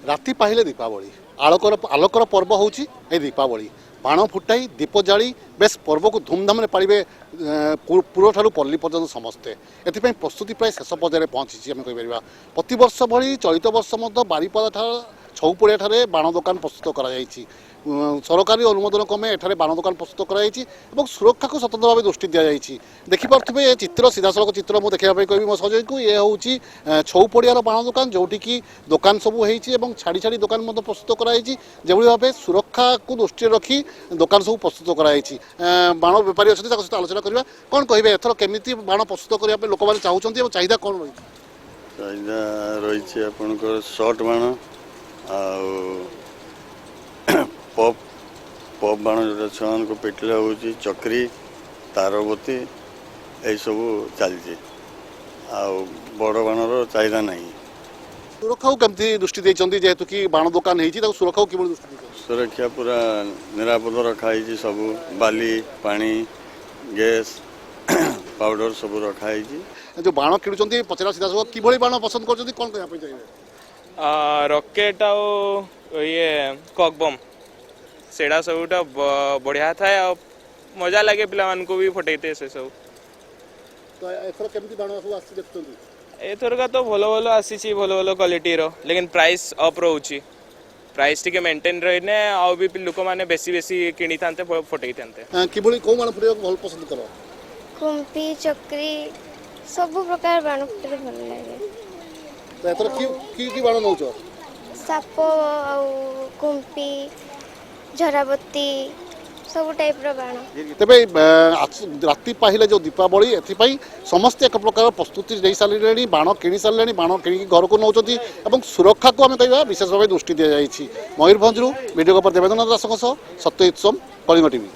राति पाहिले दीपावली आलोकर आलोकर पर्व हूँ दीपावली बाण फुटाई दीप जाली बेस पर्व को धूमधाम पाड़े पूर्व ठार पल्ली पर्यटन समस्ते एथपाई प्रस्तुति प्राय शेष पर्यायर पहुँची आम कहीपर प्रतिवर्ष भली चलित वर्ष बारिपदा छौपड़िया ठारे बाण दुकान प्रस्तुत कर सरकारी अनुमोदन क्रमे एठारे बाण दुकान प्रस्तुत कर सुरक्षा को सतत भाव दृष्टि दि जाएगी देखिपे ये चित्र सीधासख चित्र मुझे देखापी कह मो सहयोगी को ये हूँ छौपड़ियार बाण दुकान जोटि दुकान सब हो छाड़ी छाड़ी दुकान प्रस्तुत कर भाव सुरक्षा को दृष्टि रखी दुकान सब प्रस्तुत कर बाण बेपारी अच्छे सहित आलोचना करवा कौन कहे एथर केमी बाण प्रस्तुत करने लोक मैंने चाहते चाहिदा कौन रही चाहिदा रही आपंकर सर्ट बाण पप पप बाण जो छुआ को पिटिले हो चक्री तारबती यही सब चलती बड़ बाणर चाहिदा नहीं सुरक्षा को कमी दृष्टि देते जेहेतु कि बाण दुकान हो सुरक्षा को किभली दृष्टि सुरक्षा पूरा निरापद रखाई सब बाली पानी गैस पाउडर सब रखाई जो बाण किणुंट पचरा सीधा सब कि बाण पसंद कर कौन कहना चाहिए रॉकेट ये कॉकबम सेड़ा सब बढ़िया थाए मजा लगे पिला को भी फटेते से सब तो एथर केमती बाण सब आसी देखुछंती एथर का तो भलो भलो आसी भलो भलो क्वालिटी रो लेकिन प्राइस अप रोची प्राइस टिके मेंटेन रहने आ भी लोक माने बेसी बेसी किनी थांते फटेई थांते किभली को बाण फुटेक भल पसंद करो कुंपी चक्री सब प्रकार बाण फुटे भल लागे तो एथर की बाण नौछ साप कुंपी झराबती सब टाइप रो बाण तेबे राति पाहिले जो दीपावली एथिपाई समस्त एक प्रकार प्रस्तुति दे सारे बाण किणी सारे बाण किणी घर को नौचती और सुरक्षा को आम कह विशेष भाव दृष्टि दि जाएगी मयूरभंज वीडियो कपर देवेंद्र दास सत्यजित सोम कलिंग टीवी।